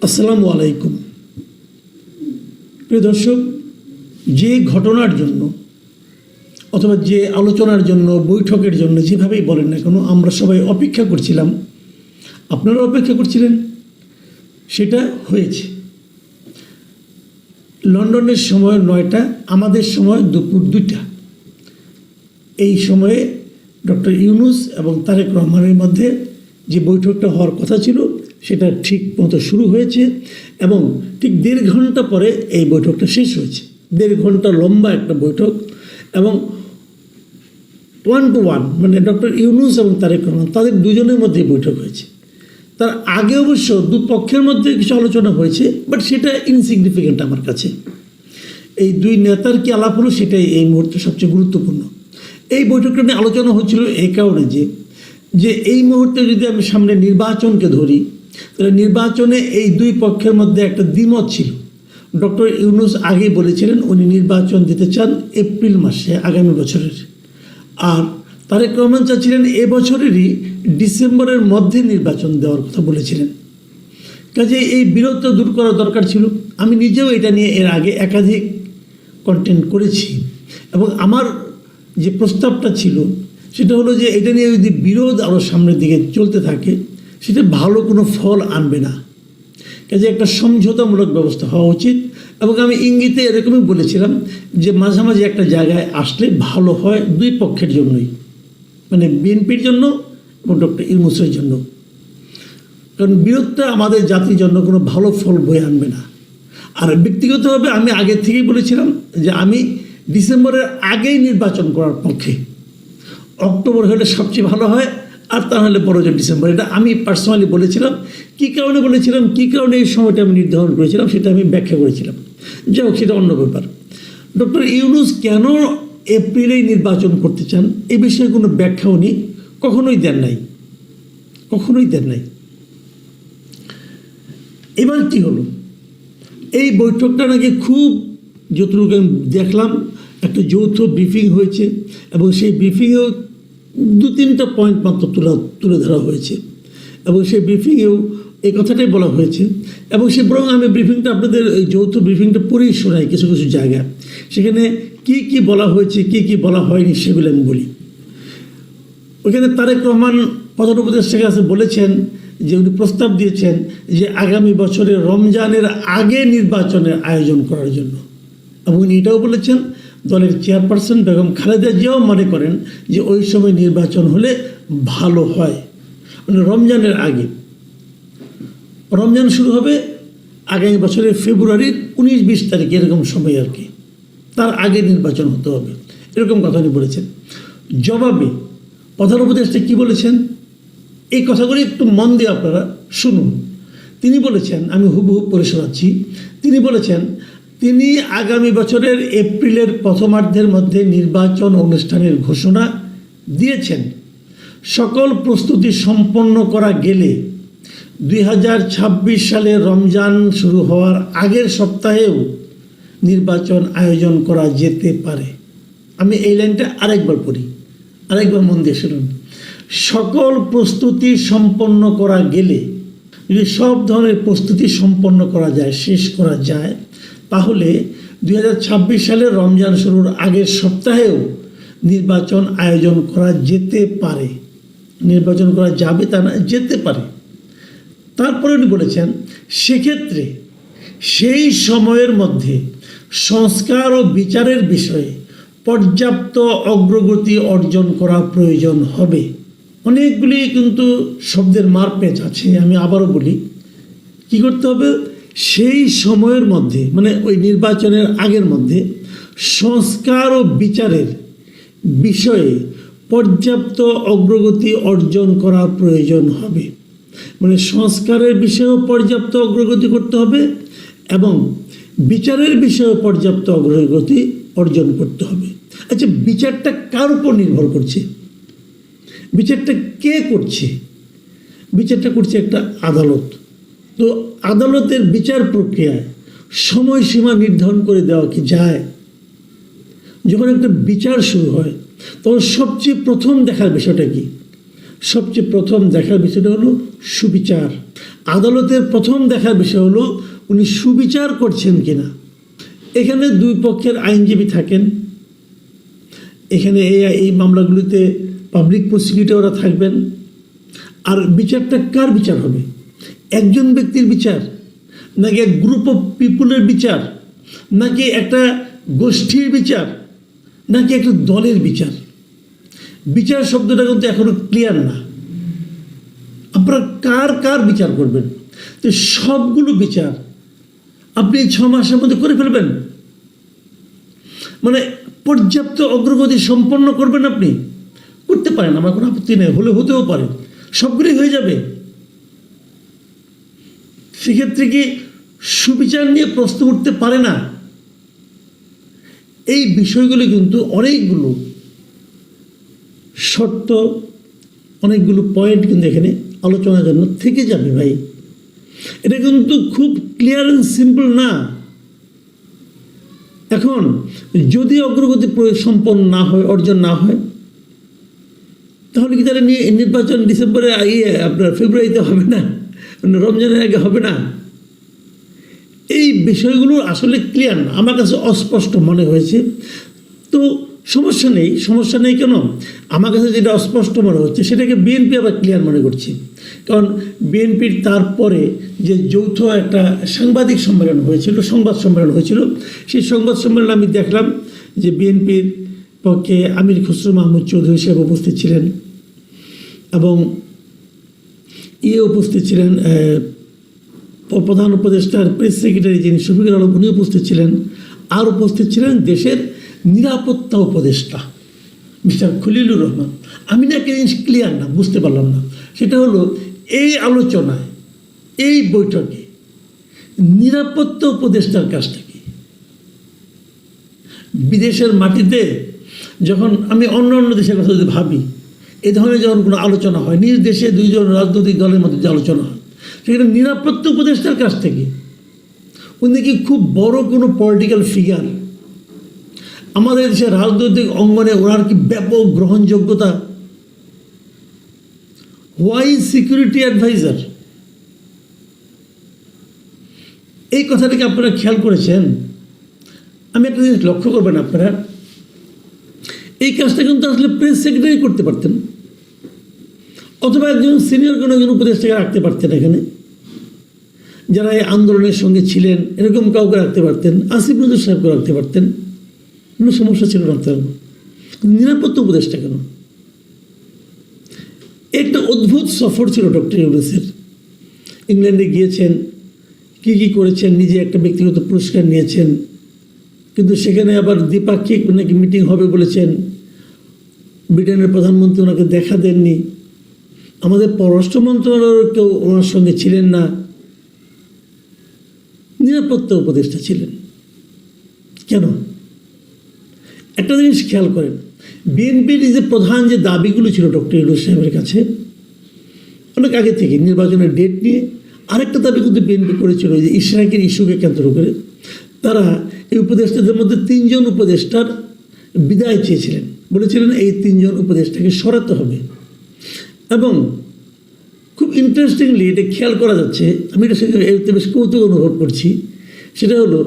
আসসালামু আলাইকুম। প্রিয় দর্শক, যে ঘটনার জন্য অথবা যে আলোচনার জন্য, বৈঠকের জন্য, যেভাবেই বলেন না কেন, আমরা সবাই অপেক্ষা করছিলাম, আপনারা অপেক্ষা করছিলেন, সেটা হয়েছে। লন্ডনের সময় 9টা, আমাদের সময় দুপুর 2টা। এই সময়ে ডক্টর ইউনূস এবং তারেক রহমানের মধ্যে যে বৈঠকটা হওয়ার কথা ছিল সেটা ঠিক মতো শুরু হয়েছে এবং ঠিক 1.5 ঘন্টা পরে এই বৈঠকটা শেষ হয়েছে। 1.5 ঘন্টা লম্বা একটা বৈঠক এবং 1 to 1 মানে ডক্টর ইউনূস এবং তারেক রহমান তাদের দুজনের মধ্যে বৈঠক হয়েছে। তার আগে অবশ্য দুপক্ষের মধ্যে কিছু আলোচনা হয়েছে, বাট সেটা ইনসিগনিফিকেন্ট আমার কাছে। এই দুই নেতার কি আলাপ হলো সেটাই এই মুহূর্তে সবচেয়ে গুরুত্বপূর্ণ। এই বৈঠকটা নিয়ে আলোচনা হচ্ছিল এই কারণে যে এই মুহূর্তে যদি আমি সামনে নির্বাচনকে ধরি, তাহলে নির্বাচনে এই দুই পক্ষের মধ্যে একটা দ্বিমত ছিল। ডক্টর ইউনূস আগেই বলেছিলেন উনি নির্বাচন দিতে চান এপ্রিল মাসে আগামী বছরের, আর তারেক রহমান চাচ্ছিলেন এবছরেরই ডিসেম্বরের মধ্যে নির্বাচন দেওয়ার কথা বলেছিলেন। কাজে এই বিরোধ দূর করা দরকার ছিল। আমি নিজেও এটা নিয়ে এর আগে একাধিক কন্টেন্ট করেছি এবং আমার যে প্রস্তাবটা ছিল সেটা হলো যে এটা নিয়ে যদি বিরোধ আরও সামনের দিকে চলতে থাকে সেটা ভালো কোনো ফল আনবে না। কাজে একটা সমঝোতামূলক ব্যবস্থা হওয়া উচিত এবং আমি ইঙ্গিতে এরকমই বলেছিলাম যে মাঝামাঝি একটা জায়গায় আসলে ভালো হয় দুই পক্ষের জন্যই, মানে বিএনপির জন্য এবং ডক্টর ইউনূসের জন্য। কারণ বিরোধটা আমাদের জাতির জন্য কোনো ভালো ফল বয়ে আনবে না। আর ব্যক্তিগতভাবে আমি আগে থেকেই বলেছিলাম যে আমি ডিসেম্বরের আগেই নির্বাচন করার পক্ষে। অক্টোবর হলে সবচেয়ে ভালো হয়, আর তা হলে বড় যে ডিসেম্বর। এটা আমি পার্সোনালি বলেছিলাম। কী কারণে বলেছিলাম, কী কারণে এই সময়টা আমি নির্ধারণ করেছিলাম সেটা আমি ব্যাখ্যা করেছিলাম। যাই হোক, সেটা অন্য ব্যাপার। ডক্টর ইউনূস কেন এপ্রিলেই নির্বাচন করতে চান এই বিষয়ে কোনো ব্যাখ্যা উনি কখনোই দেন নাই। এবার কি হলো, এই বৈঠকটা নাকি খুব, যতটুকু আমি দেখলাম, একটা যৌথ ব্রিফিং হয়েছে এবং সেই ব্রিফিংয়েও 2-3টা পয়েন্ট মাত্র তুলে ধরা হয়েছে এবং সেই ব্রিফিংয়েও এই কথাটাই বলা হয়েছে এবং সে বরং আমি ব্রিফিংটা আপনাদের এই যৌথ ব্রিফিংটা পড়েই শোনাই কিছু কিছু জায়গায়। সেখানে কি বলা হয়েছে, কি বলা হয়নি সেগুলো আমি বলি। ওইখানে তারেক রহমান প্রধান উপদেষ্টার কাছে বলেছেন যে উনি প্রস্তাব দিয়েছেন যে আগামী বছরে রমজানের আগে নির্বাচনের আয়োজন করার জন্য এবং উনি এটাও বলেছেন দলের চেয়ারপারসন বেগম খালেদা জিয়াও মনে করেন যে ওই সময় নির্বাচন হলে ভালো হয়। মানে রমজানের আগে, রমজান শুরু হবে আগামী বছরের ফেব্রুয়ারির 19-20 তারিখ এরকম সময় আর কি, তার আগে নির্বাচন হতে হবে, এরকম কথা উনি বলেছেন। জবাবে প্রধান উপদেষ্টা কী বলেছেন এই কথাগুলি একটু মন দিয়ে আপনারা শুনুন। তিনি বলেছেন, আমি হুবহু পড়ে শোনাচ্ছি, তিনি বলেছেন তিনি আগামী বছরের এপ্রিলের প্রথমার্ধের মধ্যে নির্বাচন অনুষ্ঠানের ঘোষণা দিয়েছেন। সকল প্রস্তুতি সম্পন্ন করা গেলে 2026 সালে রমজান শুরু হওয়ার আগের সপ্তাহেও নির্বাচন আয়োজন করা যেতে পারে। আমি এই লাইনটা আরেকবার পড়ি, আরেকবার মন দিয়ে শুনুন। সকল প্রস্তুতি সম্পন্ন করা গেলে, যদি সব ধরনের প্রস্তুতি সম্পন্ন করা যায়, শেষ করা যায়, তাহলে 2026 সালের রমজান শুরুর আগের সপ্তাহেও নির্বাচন আয়োজন করা যেতে পারে। নির্বাচন করা যাবে তা না, যেতে পারে। তারপরে উনি বলেছেন সেক্ষেত্রে সেই সময়ের মধ্যে সংস্কার ও বিচারের বিষয়ে পর্যাপ্ত অগ্রগতি অর্জন করা প্রয়োজন হবে। অনেকগুলি কিন্তু শব্দের মারপ্যাচ আছে, আমি আবারও বলি। কী করতে হবে, সেই সময়ের মধ্যে মানে ওই নির্বাচনের আগের মধ্যে সংস্কার ও বিচারের বিষয়ে পর্যাপ্ত অগ্রগতি অর্জন করা প্রয়োজন হবে। মানে সংস্কারের বিষয়েও পর্যাপ্ত অগ্রগতি করতে হবে এবং বিচারের বিষয়েও পর্যাপ্ত অগ্রগতি অর্জন করতে হবে। আচ্ছা, বিচারটা কার উপর নির্ভর করছে? বিচারটা কে করছে? বিচারটা করছে একটা আদালত। তো আদালতের বিচার প্রক্রিয়ায় সময়সীমা নির্ধারণ করে দেওয়া কি যায়? যখন একটা বিচার শুরু হয় তখন সবচেয়ে প্রথম দেখার বিষয়টা কি? সবচেয়ে প্রথম দেখার বিষয়টা হলো সুবিচার। আদালতের প্রথম দেখার বিষয় হলো উনি সুবিচার করছেন কিনা। এখানে দুই পক্ষের আইনজীবী থাকেন, এখানে এই মামলাগুলিতে পাবলিক প্রসিকিউটররা থাকবেন। আর বিচারটা কার বিচার হবে? একজন ব্যক্তির বিচার, নাকি এক গ্রুপ অফ পিপুলের বিচার, নাকি একটা গোষ্ঠীর বিচার, নাকি একটা দলের বিচার? বিচার শব্দটা কিন্তু এখনো ক্লিয়ার না। আপনারা কার কার বিচার করবেন? তো সবগুলো বিচার আপনি 6 মাসের মধ্যে করে ফেলবেন, মানে পর্যাপ্ত অগ্রগতি সম্পন্ন করবেন আপনি? করতে পারেন, আমার কোনো আপত্তি নেই, হলে হতেও পারে, সবগুলোই হয়ে যাবে। সেক্ষেত্রে কি সুবিচার নিয়ে প্রশ্ন উঠতে পারে না? এই বিষয়গুলো কিন্তু অনেকগুলো শর্ত, অনেকগুলো পয়েন্ট কিন্তু এখানে আলোচনার জন্য থেকে যাবে ভাই। এটা কিন্তু খুব ক্লিয়ার অ্যান্ড সিম্পল না। এখন যদি অগ্রগতি সম্পন্ন না হয়, অর্জন না হয়, তাহলে কি তাহলে নির্বাচন ডিসেম্বরে আপনার ফেব্রুয়ারিতে হবে না, রমজানের আগে হবে না? এই বিষয়গুলো আসলে ক্লিয়ার না, আমার কাছে অস্পষ্ট মনে হয়েছে। তো সমস্যা নেই কেন? আমার কাছে যেটা অস্পষ্ট মনে হচ্ছে সেটাকে বিএনপি আবার ক্লিয়ার মনে করছে। কারণ বিএনপির তারপরে যে যৌথ একটা সাংবাদিক সম্মেলন হয়েছিল, সংবাদ সম্মেলন হয়েছিল, সেই সংবাদ সম্মেলনে আমি দেখলাম যে বিএনপির পক্ষে আমির খসরু মাহমুদ চৌধুরী সাহেব উপস্থিত ছিলেন, এবং উপস্থিত ছিলেন প্রধান উপদেষ্টার প্রেস সেক্রেটারি যিনি শফিকুল আলম, উনি উপস্থিত ছিলেন। আর উপস্থিত ছিলেন দেশের নিরাপত্তা উপদেষ্টা মিস্টার খলিলুর রহমান। আমি না একটা জিনিস ক্লিয়ার না, বুঝতে পারলাম না, সেটা হলো এই আলোচনায়, এই বৈঠকে নিরাপত্তা উপদেষ্টার কাজটা কি? বিদেশের মাটিতে যখন আমি অন্য দেশের কথা যদি ভাবি, এ ধরনের যখন কোনো আলোচনা হয়, নিজ দেশে দুইজন রাজনৈতিক দলের মধ্যে যে আলোচনা হয়, সেখানে নিরাপত্তা উপদেষ্টার কাছ থেকে, উনি কি খুব বড় কোনো পলিটিক্যাল ফিগার? আমাদের দেশের রাজনৈতিক অঙ্গনে ওনার কি ব্যাপক গ্রহণযোগ্যতা? Why security adviser? এই কথাটাকে আপনারা খেয়াল করেছেন? আমি একটা জিনিস লক্ষ্য করবেন, আপনারা এই কাজটা কিন্তু আসলে প্রেস সেক্রেটারি করতে পারতেন, অথবা একজন সিনিয়র কোনো একজন উপদেষ্টাকে রাখতে পারতেন এখানে, যারা এই আন্দোলনের সঙ্গে ছিলেন, এরকম কাউকে রাখতে পারতেন, আসিফ নজরুল সাহেবকে রাখতে পারতেন, কোনো সমস্যা ছিল না। তার নিরাপত্তা উপদেষ্টা কেন? একটা অদ্ভুত সফর ছিল ডক্টর ইউনূসের। ইংল্যান্ডে গিয়েছেন, কি করেছেন, নিজে একটা ব্যক্তিগত পুরস্কার নিয়েছেন, কিন্তু সেখানে আবার দ্বিপাক্ষিক নাকি মিটিং হবে বলেছেন। ব্রিটেনের প্রধানমন্ত্রী ওনাকে দেখা দেননি, আমাদের পররাষ্ট্র মন্ত্রণালয়ের কেউ ওনার সঙ্গে ছিলেন না, নিরাপত্তা উপদেষ্টা ছিলেন কেন? একটা জিনিস খেয়াল করেন, বিএনপির যে প্রধান যে দাবিগুলো ছিল ডক্টর ইউনূস সাহেবের কাছে অনেক আগে থেকে, নির্বাচনের ডেট নিয়ে আরেকটা দাবি কিন্তু বিএনপি করেছিল, যে ইশরাকের ইস্যুকে কেন্দ্র করে তারা এই উপদেষ্টাদের মধ্যে 3 জন উপদেষ্টার বিদায় চেয়েছিলেন, বলেছিলেন এই 3 জন উপদেষ্টাকে সরাতে হবে। এবং খুব ইন্টারেস্টিংলি এটা খেয়াল করা যাচ্ছে, আমি এটা বেশ কৌতুক অনুভব করছি, সেটা হলো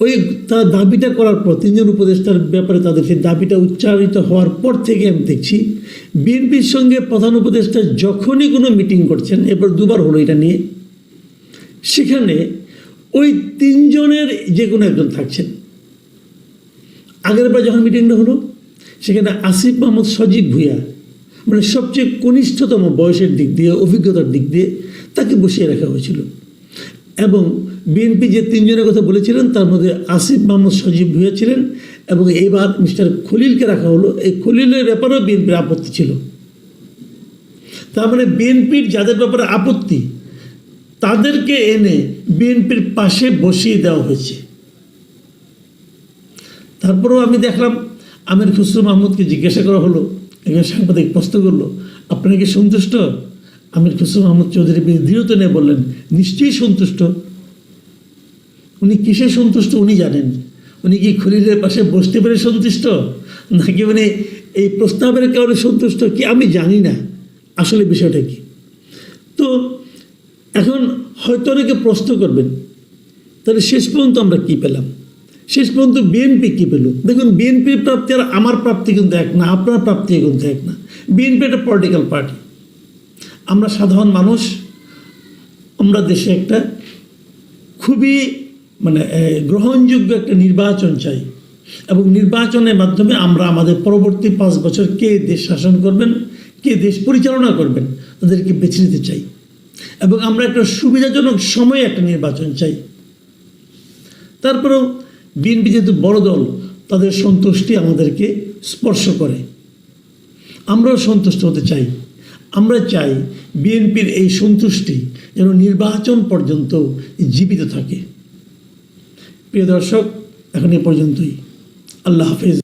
ওই তার দাবিটা করার পর 3 জন উপদেষ্টার ব্যাপারে তাদের সেই দাবিটা উচ্চারিত হওয়ার পর থেকে আমি দেখছি বিএনপির সঙ্গে প্রধান উপদেষ্টা যখনই কোনো মিটিং করছেন, এরপর 2বার হলো এটা নিয়ে, সেখানে ওই 3 জনের যে কোনো একজন থাকছেন। আগের বার যখন মিটিংটা হলো, সেখানে আসিফ মাহমুদ সজীব ভুঁইয়া, মানে সবচেয়ে কনিষ্ঠতম বয়সের দিক দিয়ে, অভিজ্ঞতার দিক দিয়ে তাকে বসিয়ে রাখা হয়েছিল। এবং বিএনপি যে 3 জনের কথা বলেছিলেন তার মধ্যে আসিফ মাহমুদ সজীব ভুঁইয়া ছিলেন, এবং এইবার মিস্টার খলিলকে রাখা হলো। এই খলিলের ব্যাপারেও বিএনপির আপত্তি ছিল। তার মানে বিএনপির যাদের ব্যাপারে আপত্তি, তাদেরকে এনে বিএনপির পাশে বসিয়ে দেওয়া হয়েছে। তারপরেও আমি দেখলাম আমির খসরু মাহমুদকে জিজ্ঞাসা করা হলো, একজন সাংবাদিক প্রশ্ন করলো, আপনারা কি সন্তুষ্ট? আমির খসরু মাহমুদ চৌধুরী দৃঢ়তা নিয়ে বললেন, নিশ্চয়ই সন্তুষ্ট। উনি কিসে সন্তুষ্ট উনি জানেন। উনি কি খলিলের পাশে বসতে পেরে সন্তুষ্ট, নাকি উনি এই প্রস্তাবের কারণে সন্তুষ্ট, কি আমি জানি না আসলে বিষয়টা কি। তো এখন হয়তো অনেকে প্রশ্ন করবেন, তাহলে শেষ পর্যন্ত আমরা কি পেলাম? শেষ পর্যন্ত বিএনপি কি পেল? দেখুন, বিএনপির প্রাপ্তি আর আমার প্রাপ্তি কিন্তু এক না, আপনার প্রাপ্তি কিন্তু এক না। বিএনপি একটা পলিটিক্যাল পার্টি, আমরা সাধারণ মানুষ, আমরা দেশে একটা খুবই গ্রহণযোগ্য একটা নির্বাচন চাই, এবং নির্বাচনের মাধ্যমে আমরা আমাদের পরবর্তী 5 বছর কে দেশ শাসন করবেন, কে দেশ পরিচালনা করবেন, তাদেরকে বেছে নিতে চাই, এবং আমরা একটা সুবিধাজনক সময়ে একটা নির্বাচন চাই। তারপরেও বিএনপি যেহেতু বড় দল, তাদের সন্তুষ্টি আমাদেরকে স্পর্শ করে, আমরাও সন্তুষ্ট হতে চাই। আমরা চাই বিএনপির এই সন্তুষ্টি যেন নির্বাচন পর্যন্ত জীবিত থাকে। প্রিয় দর্শক, এখন এ পর্যন্তই। আল্লাহ হাফেজ।